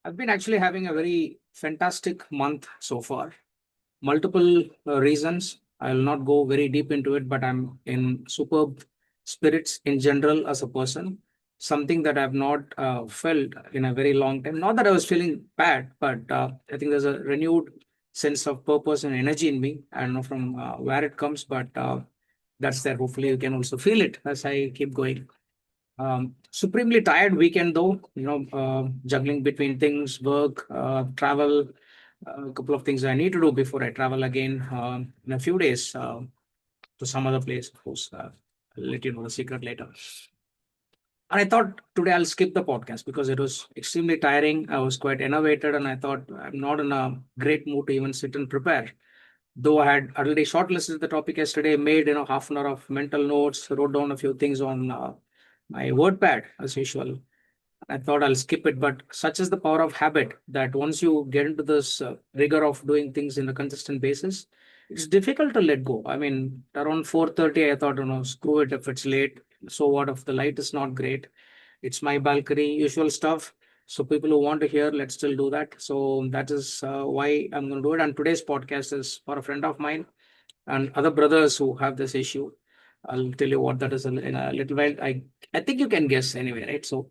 I've been actually having a very fantastic month so far. Multiple reasons. I'll not go very deep into it, but I'm in superb spirits in general as a person. Something that I've not felt in a very long time. Not that I was feeling bad, but I think there's a renewed sense of purpose and energy in me. I don't know from where it comes, but that's there. Hopefully, you can also feel it as I keep going. Supremely tired weekend though, juggling between things, work, travel, a couple of things I need to do before I travel again in a few days to some other place. Of course, I'll let you know the secret later. And I thought today I'll skip the podcast because it was extremely tiring. I was quite enervated, and I thought I'm not in a great mood to even sit and prepare. Though I had already shortlisted the topic yesterday, made half an hour of mental notes, wrote down a few things on my WordPad as usual. I thought I'll skip it, but such is the power of habit that once you get into this rigor of doing things in a consistent basis, it's difficult to let go. I mean, around 4:30, I thought, screw it if it's late. So what if the light is not great? It's my balcony, usual stuff. So people who want to hear, let's still do that. So that is why I'm going to do it. And today's podcast is for a friend of mine and other brothers who have this issue. I'll tell you what that is in a little while. I think you can guess anyway, right? So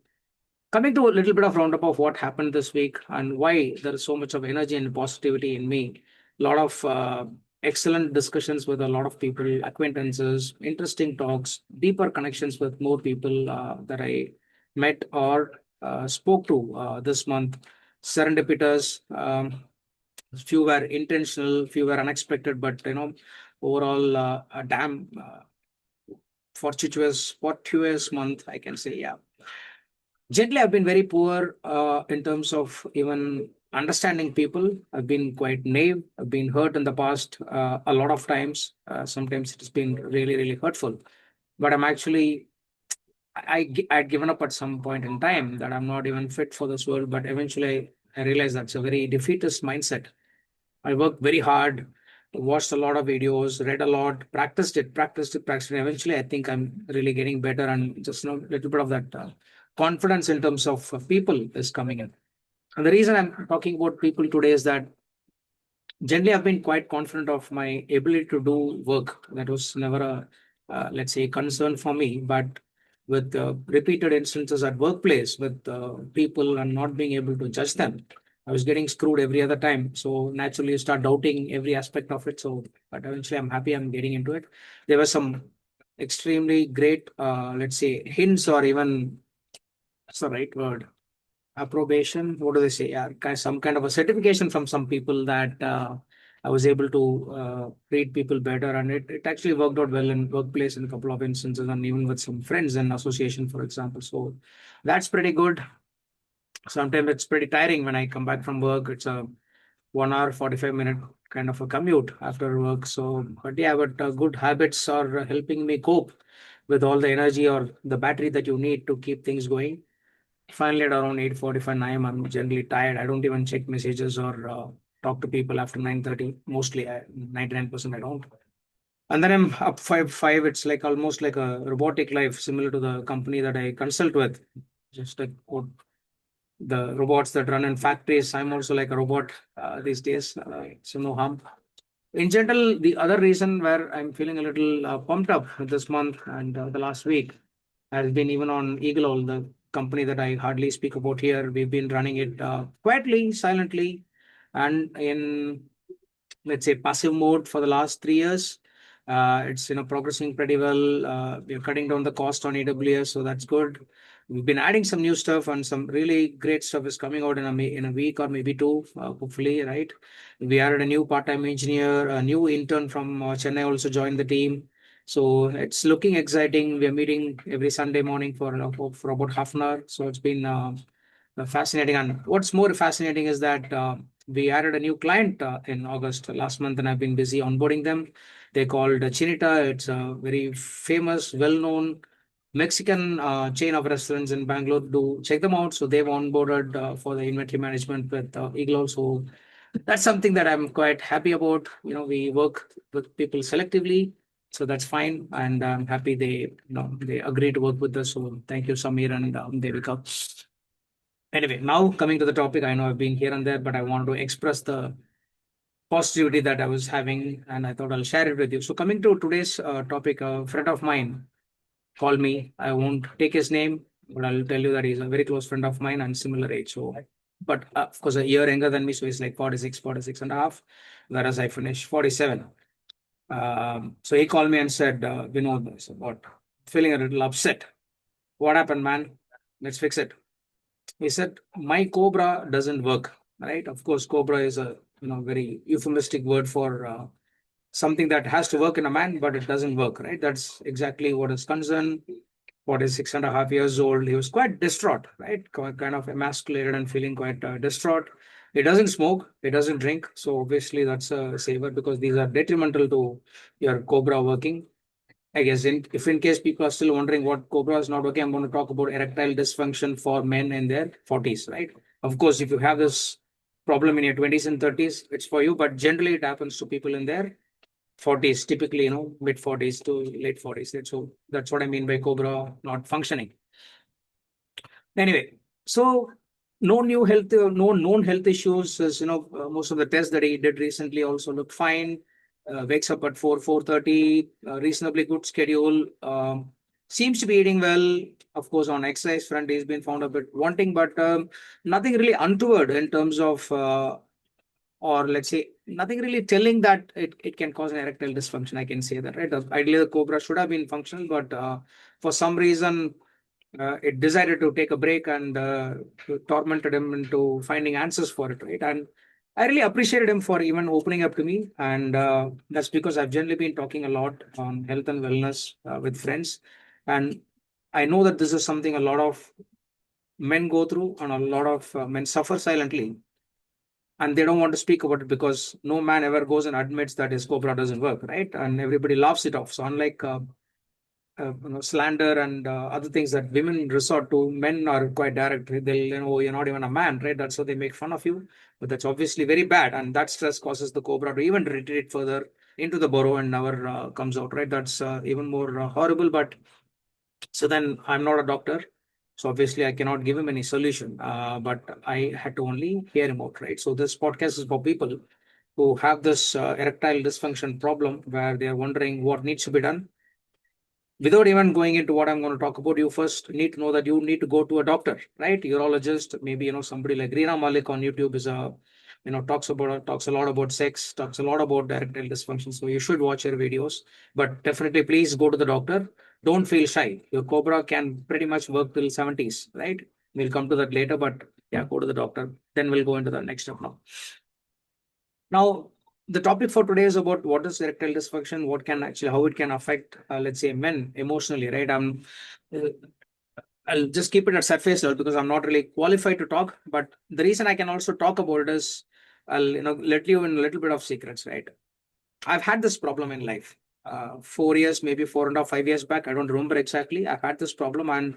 coming to a little bit of roundup of what happened this week and why there is so much of energy and positivity in me. A lot of excellent discussions with a lot of people, acquaintances, interesting talks, deeper connections with more people that I met or spoke to this month. Serendipitous, few were intentional, few were unexpected, but overall, a damn fortuitous month, I can say. Yeah. Generally, I've been very poor in terms of even understanding people. I've been quite naive. I've been hurt in the past a lot of times. Sometimes it's been really, really hurtful. But I'm actually, I'd given up at some point in time that I'm not even fit for this world. But eventually, I realized that's a very defeatist mindset. I worked very hard, watched a lot of videos, read a lot, practiced it. Eventually, I think I'm really getting better, and just a little bit of that confidence in terms of people is coming in. And the reason I'm talking about people today is that generally I've been quite confident of my ability to do work. That was never a, let's say, concern for me. But with repeated instances at workplace with people and not being able to judge them, I was getting screwed every other time. So naturally, you start doubting every aspect of it. So, but eventually, I'm happy I'm getting into it. There were some extremely great, let's say, hints or even that's the right word approbation. What do they say? Yeah, some kind of a certification from some people that I was able to treat people better, and it actually worked out well in workplace in a couple of instances, and even with some friends in association, for example. So that's pretty good. Sometimes it's pretty tiring when I come back from work. It's a 1 hour 45 minute kind of a commute after work. So, but yeah, but good habits are helping me cope with all the energy or the battery that you need to keep things going. Finally, at around 8:45 9, I'm generally tired. I don't even check messages or talk to people after 9:30. Mostly, 99% I don't. And then I'm up 5. It's like almost like a robotic life, similar to the company that I consult with. Just like what the robots that run in factories. I'm also like a robot these days. So no harm. In general, the other reason where I'm feeling a little pumped up this month and the last week has been even on Eagle, the company that I hardly speak about here. We've been running it quietly, silently, and in, let's say, passive mode for the last 3 years. It's progressing pretty well. We're cutting down the cost on AWS, so that's good. We've been adding some new stuff, and some really great stuff is coming out in a week or maybe two, hopefully, right? We added a new part-time engineer, a new intern from Chennai also joined the team. So it's looking exciting. We're meeting every Sunday morning for about half an hour. So it's been fascinating. And what's more fascinating is that we added a new client in August last month, and I've been busy onboarding them. They're called Chinita. It's a very famous, well-known Mexican chain of restaurants in Bangalore. Do check them out. So they've onboarded for the inventory management with Eagle. So that's something that I'm quite happy about. We work with people selectively, so that's fine, and I'm happy they agree to work with us. So thank you, Samir and Devika. Anyway, now coming to the topic, I know I've been here and there, but I wanted to express the positivity that I was having, and I thought I'll share it with you. So, coming to today's topic, a friend of mine called me. I won't take his name, but I'll tell you that he's a very close friend of mine and similar age. So, but of course, a year younger than me, so he's like 46, 46 and a half, whereas I finished 47. So he called me and said, Vinod, I said, what? Feeling a little upset. What happened, man? Let's fix it. He said, my cobra doesn't work, right? Of course, cobra is a very euphemistic word for something that has to work in a man, but it doesn't work, right? That's exactly what is concerned. What is 6.5 years old? He was quite distraught, right? Kind of emasculated and feeling quite distraught. He doesn't smoke, he doesn't drink. So obviously that's a saver because these are detrimental to your cobra working. I guess if in case people are still wondering what cobra is not working, I'm going to talk about erectile dysfunction for men in their 40s, right? Of course, if you have this problem in your 20s and 30s, it's for you, but generally it happens to people in their 40s, typically, mid 40s to late 40s. So that's what I mean by cobra not functioning. Anyway, so no known health issues. As most of the tests that he did recently also looked fine. Wakes up at 4:30, reasonably good schedule. Seems to be eating well. Of course, on exercise front, he's been found a bit wanting, but nothing really untoward in terms of or let's say nothing really telling that it can cause an erectile dysfunction. I can say that, right? Ideally, the cobra should have been functional, but for some reason, it decided to take a break and tormented him into finding answers for it, right? And I really appreciated him for even opening up to me. And that's because I've generally been talking a lot on health and wellness with friends. And I know that this is something a lot of men go through and a lot of men suffer silently and they don't want to speak about it because no man ever goes and admits that his cobra doesn't work, right? And everybody laughs it off. So unlike slander and other things that women resort to, men are quite direct. They'll, oh, you're not even a man, right? That's how they make fun of you. But that's obviously very bad, and that stress causes the cobra to even retreat further into the burrow and never comes out, right? That's even more horrible. But so then I'm not a doctor. So obviously I cannot give him any solution, but I had to only hear him out, right? So this podcast is for people who have this erectile dysfunction problem where they are wondering what needs to be done. Without even going into what I'm going to talk about, you first need to know that you need to go to a doctor, right? Urologist, maybe somebody like Reena Malik on YouTube is a talks a lot about sex, talks a lot about erectile dysfunction. So you should watch her videos, but definitely please go to the doctor. Don't feel shy. Your cobra can pretty much work till 70s, right? We'll come to that later, but yeah, go to the doctor. Then we'll go into the next step now. Now, the topic for today is about what is erectile dysfunction, what can actually, how it can affect, let's say, men emotionally, right? Uh, I'll just keep it at surface level because I'm not really qualified to talk. But the reason I can also talk about it is I'll, let you in a little bit of secrets, right? I've had this problem in life. 4 years, maybe 4.5, 5 years back. I don't remember exactly. I've had this problem and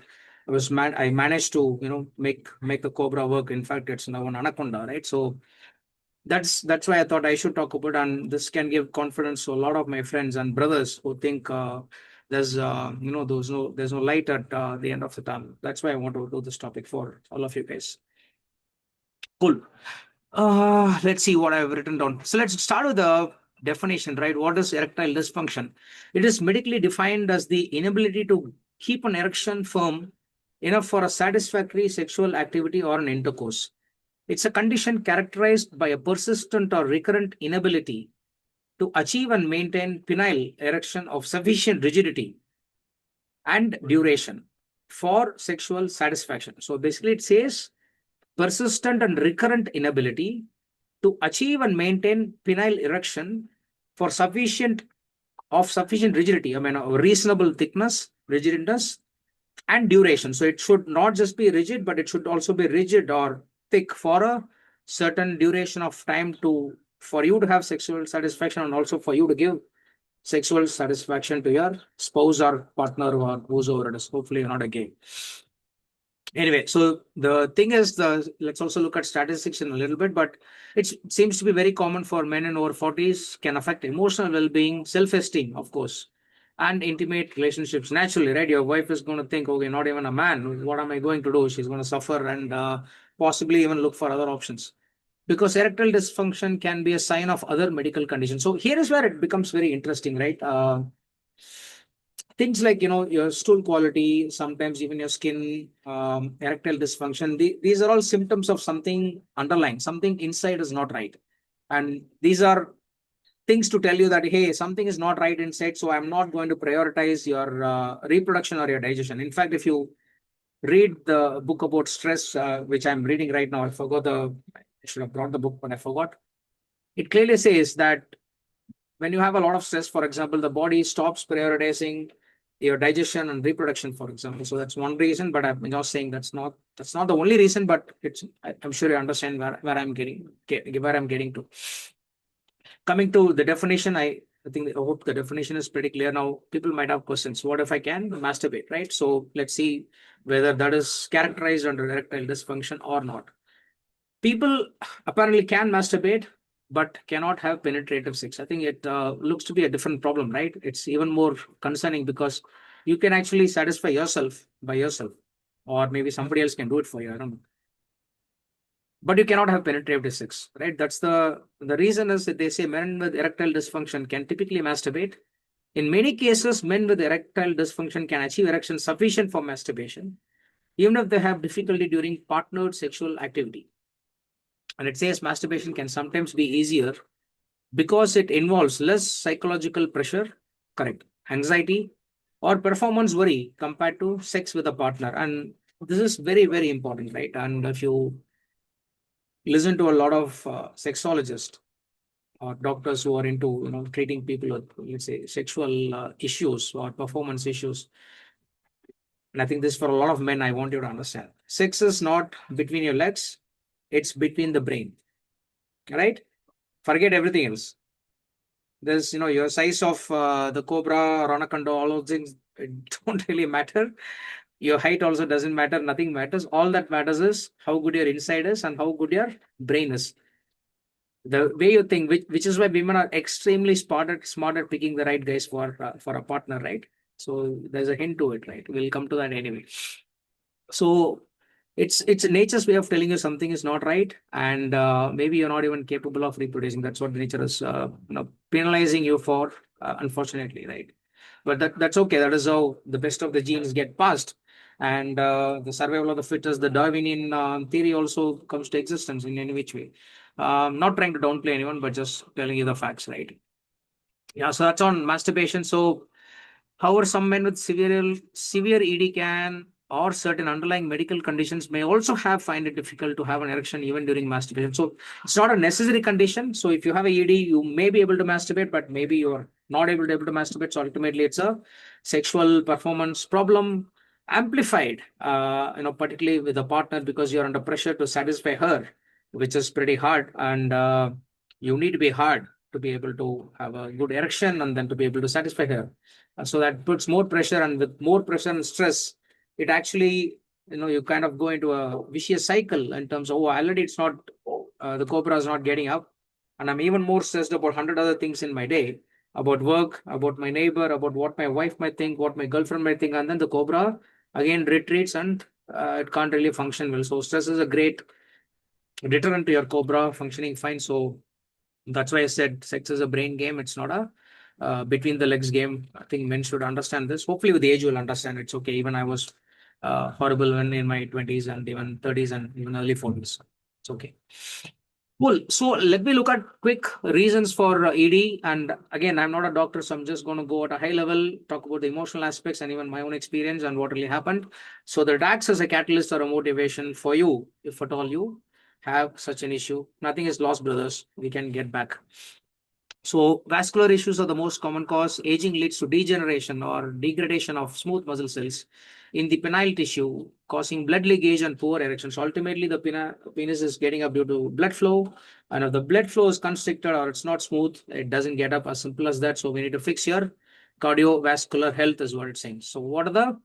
I managed to, make the cobra work. In fact, it's now an anaconda, right? So that's why I thought I should talk about, and this can give confidence to a lot of my friends and brothers who think there's no light at the end of the tunnel. That's why I want to do this topic for all of you guys. Cool. Let's see what I've written down. So let's start with the definition, right? What is erectile dysfunction? It is medically defined as the inability to keep an erection firm enough for a satisfactory sexual activity or an intercourse. It's a condition characterized by a persistent or recurrent inability to achieve and maintain penile erection of sufficient rigidity and duration for sexual satisfaction. So basically, it says persistent and recurrent inability to achieve and maintain penile erection for sufficient rigidity. I mean, a reasonable thickness, rigidness, and duration. So it should not just be rigid, but it should also be rigid or thick for a certain duration of time for you to have sexual satisfaction and also for you to give sexual satisfaction to your spouse or partner or whosoever it is. Hopefully, you're not a gay. Anyway, so the thing is, let's also look at statistics in a little bit, but it seems to be very common for men in over 40s, can affect emotional well-being, self-esteem, of course, and intimate relationships. Naturally, right? Your wife is going to think, okay, not even a man. What am I going to do? She's going to suffer and possibly even look for other options. Because erectile dysfunction can be a sign of other medical conditions. So here is where it becomes very interesting, right? Things like your stool quality, sometimes even your skin, erectile dysfunction. These are all symptoms of something underlying. Something inside is not right, and these are things to tell you that hey, something is not right inside, so I'm not going to prioritize your reproduction or your digestion. In fact, if you read the book about stress, which I'm reading right now, I should have brought the book but I forgot. It clearly says that when you have a lot of stress, for example, the body stops prioritizing your digestion and reproduction, for example. So that's one reason, but I'm not saying that's not the only reason, but I'm sure you understand where where I'm getting to. Coming to the definition, I hope the definition is pretty clear now. People might have questions. What if I can masturbate, right? So let's see whether that is characterized under erectile dysfunction or not. People apparently can masturbate, but cannot have penetrative sex. I think it looks to be a different problem, right? It's even more concerning because you can actually satisfy yourself by yourself, or maybe somebody else can do it for you. I don't know, but you cannot have penetrative sex, right? That's the reason is that they say men with erectile dysfunction can typically masturbate. In many cases, men with erectile dysfunction can achieve erection sufficient for masturbation, even if they have difficulty during partnered sexual activity. And it says masturbation can sometimes be easier because it involves less psychological pressure, correct, anxiety, or performance worry compared to sex with a partner. And this is very, very important, right? And if you listen to a lot of sexologists or doctors who are into treating people with, let's say, sexual issues or performance issues, and I think this for a lot of men, I want you to understand, sex is not between your legs, it's between the brain, right? Forget everything else. There's your size of the cobra or anaconda, all those things, it don't really matter. Your height also doesn't matter, nothing matters. All that matters is how good your inside is and how good your brain is, the way you think, which is why women are extremely smart at picking the right guys for a partner, right? So there's a hint to it, right? We'll come to that anyway. So it's nature's way of telling you something is not right, and maybe you're not even capable of reproducing. That's what nature is penalizing you for, unfortunately, right? But that's okay. That is how the best of the genes get passed, and the survival of the fittest, the Darwinian theory also comes to existence in any which way. Not trying to downplay anyone, but just telling you the facts, right? Yeah, so that's on masturbation. So however, some men with severe ED can or certain underlying medical conditions may also find it difficult to have an erection even during masturbation. So it's not a necessary condition. So if you have a ED, you may be able to masturbate, but maybe you're not able to masturbate. So ultimately, it's a sexual performance problem amplified, particularly with a partner because you're under pressure to satisfy her, which is pretty hard, and you need to be hard to be able to have a good erection and then to be able to satisfy her. So that puts more pressure, and with more pressure and stress, it actually, you kind of go into a vicious cycle in terms of, oh, already it's not, the cobra is not getting up. And I'm even more stressed about 100 other things in my day, about work, about my neighbor, about what my wife might think, what my girlfriend might think. And then the cobra again retreats and it can't really function well. So stress is a great deterrent to your cobra functioning fine. So that's why I said sex is a brain game. It's not a between the legs game. I think men should understand this. Hopefully, with age, you'll understand it's okay. Even I was horrible when in my 20s and even 30s and even early 40s. It's okay. Cool. So let me look at quick reasons for ED. And again, I'm not a doctor, so I'm just going to go at a high level, talk about the emotional aspects and even my own experience and what really happened. So that acts as a catalyst or a motivation for you, if at all you have such an issue. Nothing is lost, brothers. We can get back. So vascular issues are the most common cause. Aging leads to degeneration or degradation of smooth muscle cells in the penile tissue, causing blood leakage and poor erections. So ultimately, the penis is getting up due to blood flow. And if the blood flow is constricted or it's not smooth, it doesn't get up, as simple as that. So we need to fix your cardiovascular health is what it's saying. So what are the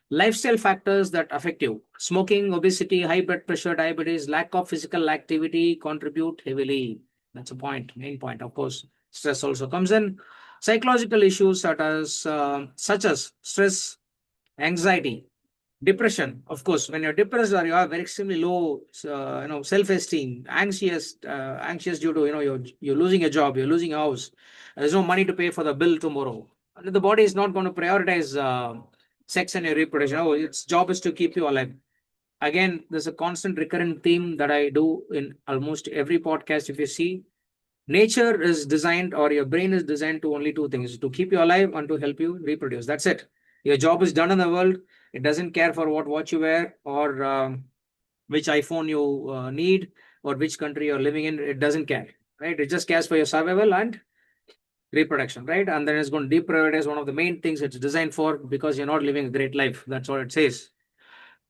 lifestyle factors that affect you? Smoking, obesity, high blood pressure, diabetes, lack of physical activity contribute heavily. That's a point, main point. Of course, stress also comes in. Psychological issues such as stress, anxiety, depression. Of course, when you're depressed or you have very extremely low self-esteem, anxious due to you're losing a job, you're losing a house, there's no money to pay for the bill tomorrow, and the body is not going to prioritize sex and your reproduction. Oh, its job is to keep you alive. Again, there's a constant recurrent theme that I do in almost every podcast. If you see, nature is designed, or your brain is designed to only two things: to keep you alive and to help you reproduce. That's it. Your job is done in the world. It doesn't care for what watch you wear, or which iPhone you need, or which country you're living in. It doesn't care, right? It just cares for your survival and reproduction, right? And then it's going to deprioritize one of the main things it's designed for, because you're not living a great life. That's what it says.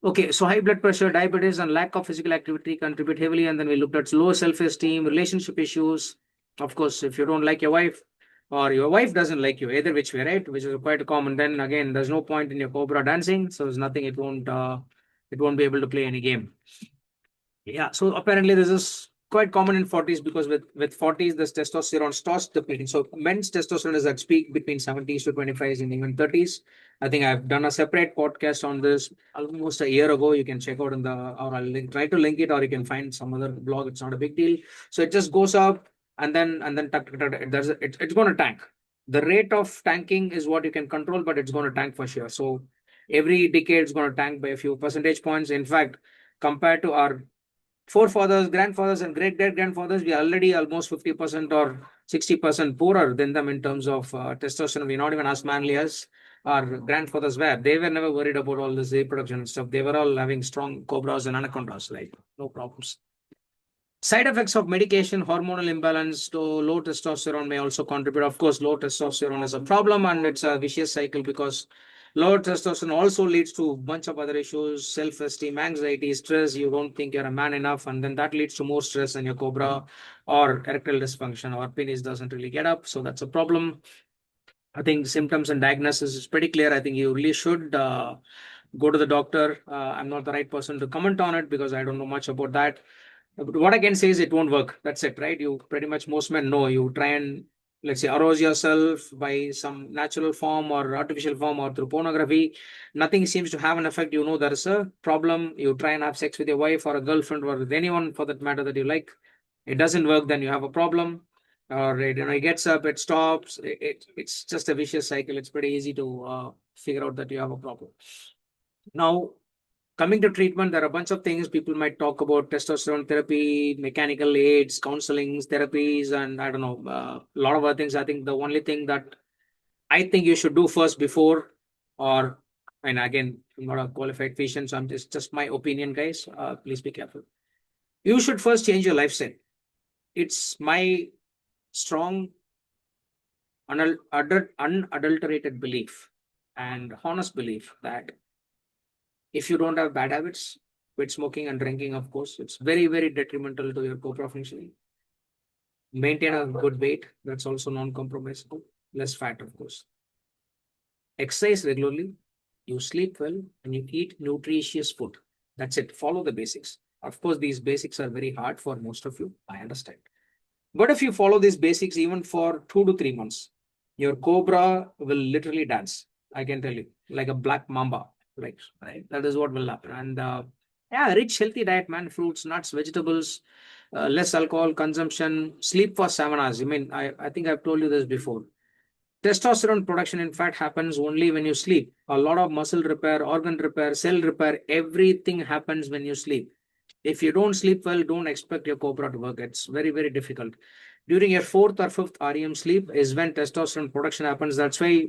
Okay, so high blood pressure, diabetes, and lack of physical activity contribute heavily. And then we looked at low self-esteem, relationship issues. Of course, if you don't like your wife, or your wife doesn't like you, either which way, right? Which is quite common. Then again, there's no point in your cobra dancing, so there's nothing. It won't be able to play any game. Yeah, so apparently this is quite common in 40s, because with 40s, this testosterone starts depleting. So men's testosterone is at peak between 70s to 25s and even 30s. I think I've done a separate podcast on this almost a year ago. You can check out in the, or try to link it, or you can find some other blog. It's not a big deal. So it just goes up, and then it's going to tank. The rate of tanking is what you can control, but it's going to tank for sure. So every decade it's going to tank by a few percentage points. In fact, compared to our forefathers, grandfathers, and great great grandfathers, we are already almost 50% or 60% poorer than them in terms of testosterone. We're not even as manly as our grandfathers were. They were never worried about all this reproduction and stuff. They were all having strong cobras and anacondas, like no problems. Side effects of medication, hormonal imbalance to low testosterone may also contribute. Of course, low testosterone is a problem, and it's a vicious cycle, because low testosterone also leads to a bunch of other issues: self-esteem, anxiety, stress. You don't think you're a man enough, and then that leads to more stress in your cobra, or erectile dysfunction, or penis doesn't really get up. So that's a problem. I think symptoms and diagnosis is pretty clear. I think you really should go to the doctor. I'm not the right person to comment on it, because I don't know much about that. But what I can say is it won't work. That's it, right? You pretty much, most men know, you try and, let's say, arouse yourself by some natural form or artificial form or through pornography. Nothing seems to have an effect. You know there is a problem. You try and have sex with your wife or a girlfriend, or with anyone for that matter that you like. It doesn't work, then you have a problem. Or it gets up, it stops. It's just a vicious cycle. It's pretty easy to figure out that you have a problem. Now, coming to treatment, there are a bunch of things people might talk about: testosterone therapy, mechanical aids, counselings, therapies, and I don't know, a lot of other things. I think the only thing that I think you should do first before, or, and again, I'm not a qualified physician, so I'm just my opinion, guys. Please be careful. You should first change your lifestyle. It's my strong, unadulterated belief and honest belief that if you don't have bad habits, quit smoking and drinking, of course, it's very, very detrimental to your cobra functioning. Maintain a good weight, that's also non-compromisable. Less fat, of course. Exercise regularly, you sleep well, and you eat nutritious food. That's it. Follow the basics. Of course, these basics are very hard for most of you. I understand. But if you follow these basics even for 2 to 3 months, your cobra will literally dance. I can tell you, like a black mamba. Like, right? That is what will happen. And yeah, rich, healthy diet, man. Fruits, nuts, vegetables, less alcohol consumption, sleep for 7 hours. I mean, I think I've told you this before. Testosterone production, in fact, happens only when you sleep. A lot of muscle repair, organ repair, cell repair, everything happens when you sleep. If you don't sleep well, don't expect your cobra to work. It's very, very difficult. During your fourth or fifth REM sleep is when testosterone production happens. That's why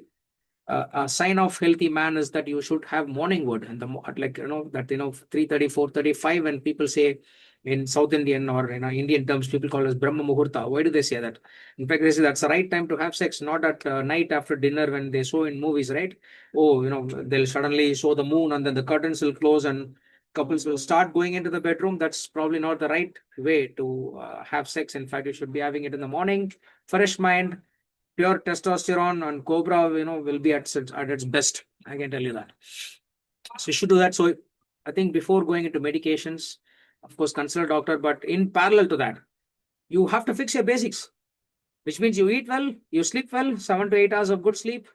a sign of healthy man is that you should have morning wood, and like, 3:30, 4:35. When people say in South Indian, or Indian terms, people call us Brahma Muhurta. Why do they say that? In fact, they say that's the right time to have sex, not at night after dinner when they show in movies, right? Oh, they'll suddenly show the moon, and then the curtains will close and couples will start going into the bedroom. That's probably not the right way to have sex. In fact, you should be having it in the morning, fresh mind, pure testosterone, and cobra, will be at its best. I can tell you that. So you should do that. So I think before going into medications, of course, consult a doctor. But in parallel to that, you have to fix your basics. which means you eat well, you sleep well, 7 to 8 hours of good sleep,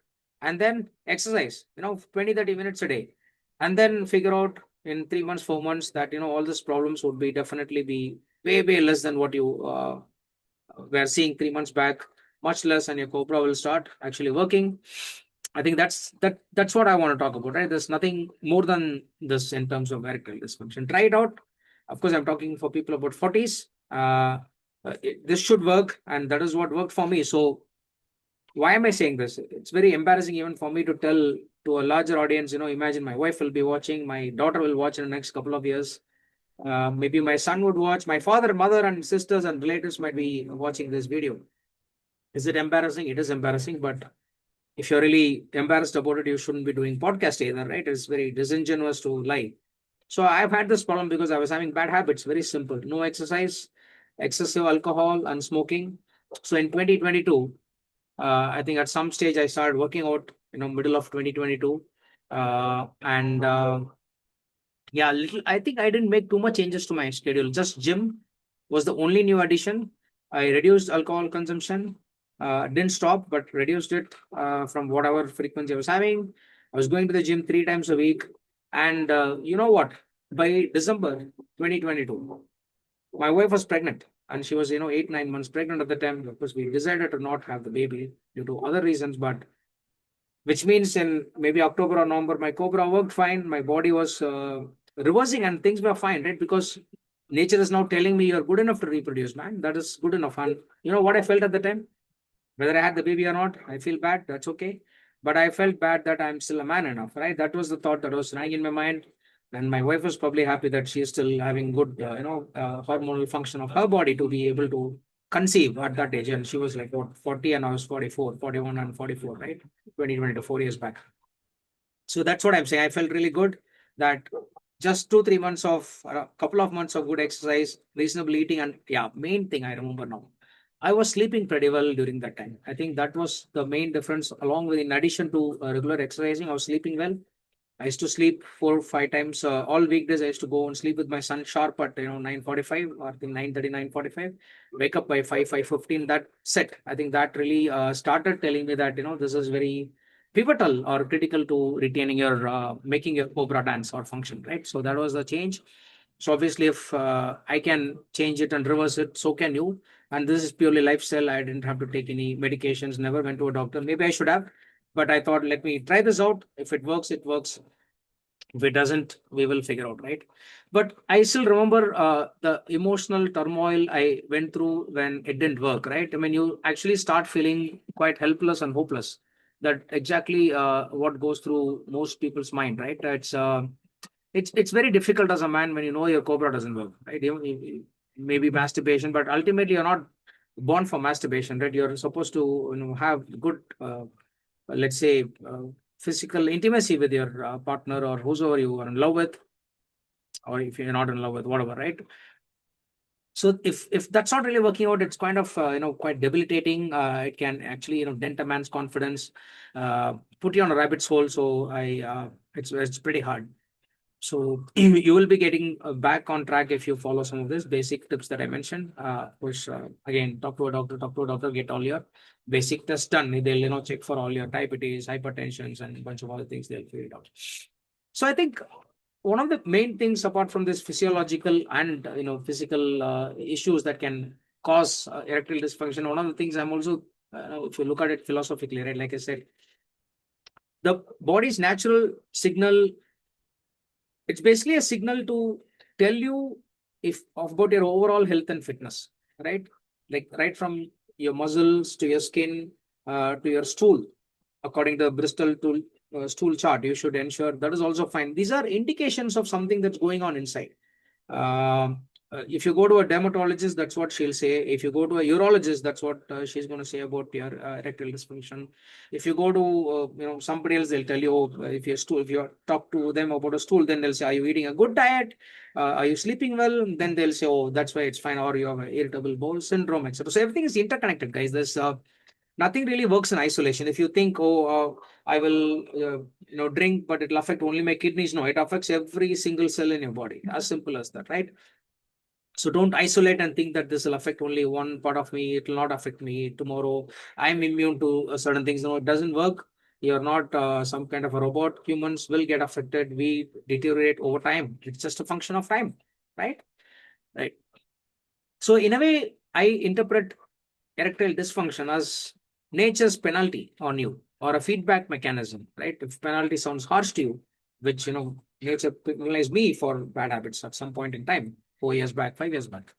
and then exercise, 20, 30 minutes a day. And then figure out in 3 months, 4 months that, all these problems would be definitely be way, way less than what you were seeing 3 months back, much less, and your cobra will start actually working. I think that's what I want to talk about, right? There's nothing more than this in terms of erectile dysfunction. Try it out. Of course, I'm talking for people about 40s. This should work, and that is what worked for me. So why am I saying this? It's very embarrassing even for me to tell to a larger audience. Imagine my wife will be watching, my daughter will watch in the next couple of years. Maybe my son would watch, my father, mother, and sisters and relatives might be watching this video. Is it embarrassing? It is embarrassing, but if you're really embarrassed about it, you shouldn't be doing podcast either, right? It's very disingenuous to lie. So I've had this problem because I was having bad habits. Very simple: no exercise, excessive alcohol, and smoking. So in 2022, I think at some stage I started working out. Middle of 2022, and yeah, little. I think I didn't make too much changes to my schedule. Just gym was the only new addition. I reduced alcohol consumption. Didn't stop, but reduced it from whatever frequency I was having. I was going to the gym 3 times a week, and you know what? By December 2022, my wife was pregnant, and she was 8 9 months pregnant at the time because we decided to not have the baby due to other reasons, but which means in maybe October or November, my cobra worked fine. My body was reversing and things were fine, right? Because nature is now telling me you're good enough to reproduce, man. That is good enough. And you know what I felt at the time? Whether I had the baby or not, I feel bad. That's okay. But I felt bad that I'm still a man enough, right? That was the thought that was running in my mind. And my wife was probably happy that she is still having good, hormonal function of her body to be able to conceive at that age. And she was like, what, 40, and I was 44, 41, and 44, right? 2020 to 4 years back. So that's what I'm saying. I felt really good that just 2 3 months of a couple of months of good exercise, reasonable eating, and yeah, main thing I remember now, I was sleeping pretty well during that time. I think that was the main difference. Along with, in addition to regular exercising, I was sleeping well. I used to sleep 4 5 times all weekdays. I used to go and sleep with my son sharp at 9:45, or I think 9:30, 9:45. Wake up by 5 5:15. That set. I think that really started telling me that this is very pivotal or critical to retaining your making your cobra dance or function, right? So that was the change. So obviously, if I can change it and reverse it, so can you. And this is purely lifestyle. I didn't have to take any medications. Never went to a doctor. Maybe I should have, but I thought, let me try this out. If it works, it works. If it doesn't, we will figure out, right? But I still remember the emotional turmoil I went through when it didn't work, right? I mean, you actually start feeling quite helpless and hopeless. That exactly what goes through most people's mind, right? It's very difficult as a man when you know your cobra doesn't work, right? Maybe masturbation, but ultimately you're not born for masturbation, right? You're supposed to have good let's say physical intimacy with your partner or whosoever you are in love with, or if you're not in love with, whatever, right? So if that's not really working out, it's kind of quite debilitating. It can actually dent a man's confidence, put you on a rabbit's hole. So it's pretty hard. So you will be getting back on track if you follow some of these basic tips that I mentioned. Which again, talk to a doctor, get all your basic tests done. They'll check for all your diabetes, hypertensions, and a bunch of other things. They'll figure it out. So I think one of the main things, apart from this physiological and physical issues that can cause erectile dysfunction, one of the things I'm also, if you look at it philosophically, right? Like I said, the body's natural signal, it's basically a signal to tell you if about your overall health and fitness, right? Like right from your muscles to your skin to your stool, according to the Bristol tool, stool chart, you should ensure that is also fine. These are indications of something that's going on inside. If you go to a dermatologist, that's what she'll say. If you go to a urologist, that's what she's going to say about your erectile dysfunction. If you go to somebody else, they'll tell you, oh, if you talk to them about a stool, then they'll say, are you eating a good diet? Are you sleeping well? Then they'll say, oh, that's why it's fine, or you have irritable bowel syndrome, etc. So everything is interconnected, guys. There's nothing really works in isolation. If you think, oh, I will drink, but it'll affect only my kidneys, no, it affects every single cell in your body. As simple as that, right? So don't isolate and think that this will affect only one part of me. It will not affect me tomorrow. I'm immune to certain things. No, it doesn't work. You're not some kind of a robot. Humans will get affected. We deteriorate over time. It's just a function of time, right? Right. So in a way, I interpret erectile dysfunction as nature's penalty on you, or a feedback mechanism, right? If penalty sounds harsh to you, which nature penalized me for bad habits at some point in time, 4 years back, 5 years back.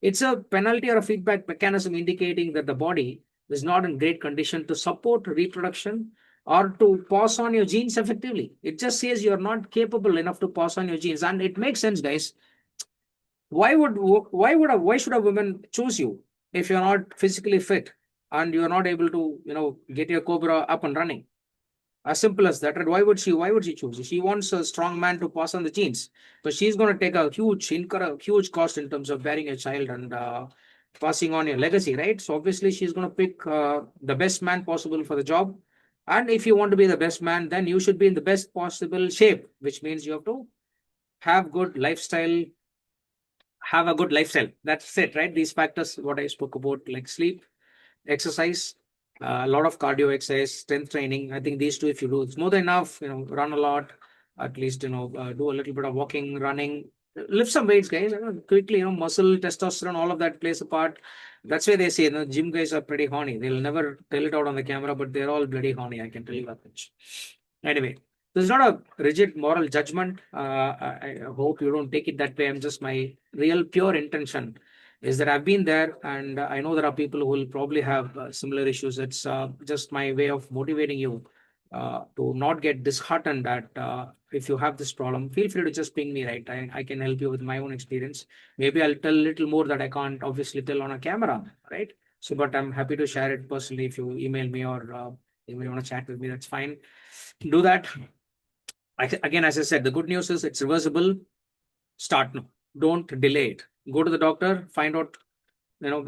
It's a penalty or a feedback mechanism indicating that the body is not in great condition to support reproduction or to pass on your genes effectively. It just says you're not capable enough to pass on your genes. And it makes sense, guys. Why should a woman choose you if you're not physically fit and you're not able to get your cobra up and running? As simple as that. Right? Why would she choose you? She wants a strong man to pass on the genes, but she's going to take a huge cost in terms of bearing a child and passing on your legacy, right? So obviously she's going to pick the best man possible for the job. And if you want to be the best man, then you should be in the best possible shape, which means you have to have good lifestyle, have a good lifestyle. That's it, right? These factors, what I spoke about, like sleep, exercise, a lot of cardio exercise, strength training. I think these two, if you do, it's more than enough. Run a lot, at least, do a little bit of walking, running, lift some weights, guys. Quickly, muscle, testosterone, all of that plays a part. That's why they say, gym guys are pretty horny. They'll never tell it out on the camera, but they're all bloody horny. I can tell you that much. Anyway, this is not a rigid moral judgment. I hope you don't take it that way. I'm just my real pure intention is that I've been there, and I know there are people who will probably have similar issues. It's just my way of motivating you to not get disheartened that if you have this problem, feel free to just ping me, right? I can help you with my own experience. Maybe I'll tell a little more that I can't obviously tell on a camera, right? So, but I'm happy to share it personally if you email me or if you want to chat with me, that's fine. Do that. Again, as I said, the good news is it's reversible. Start now. Don't delay it. Go to the doctor, find out,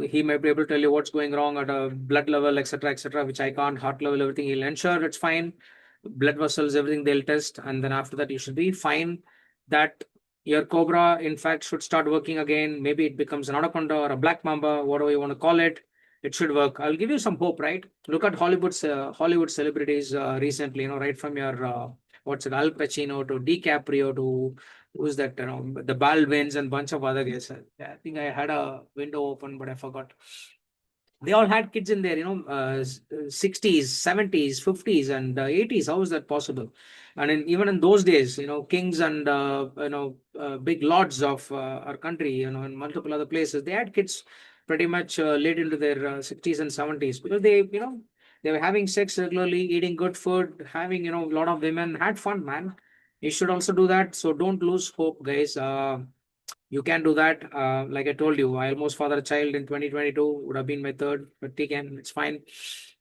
he may be able to tell you what's going wrong at a blood level, etc., which I can't. Heart level, everything, he'll ensure it's fine. Blood vessels, everything they'll test, and then after that you should be fine. That your cobra in fact should start working again. Maybe it becomes an anaconda or a black mamba, whatever you want to call it. It should work. I'll give you some hope, right? Look at Hollywood celebrities recently, right from your what's it, Al Pacino to DiCaprio to who's that, the Baldwins and bunch of other guys. I think I had a window open, but I forgot. They all had kids in their 60s, 70s, 50s, and 80s. How is that possible? And even in those days, kings and big lords of our country, in multiple other places, they had kids pretty much late into their 60s and 70s, because they were having sex regularly, eating good food, having a lot of women, had fun, man. You should also do that. So don't lose hope, guys. You can do that. Like I told you, I almost fathered a child in 2022, would have been my third, but it's fine.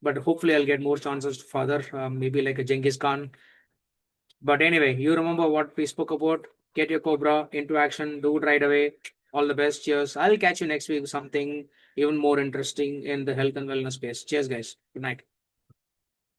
But hopefully, I'll get more chances to father, maybe like a Genghis Khan. But anyway, you remember what we spoke about. Get your cobra into action, do it right away. All the best. Cheers. I'll catch you next week with something even more interesting in the health and wellness space. Cheers, guys. Good night.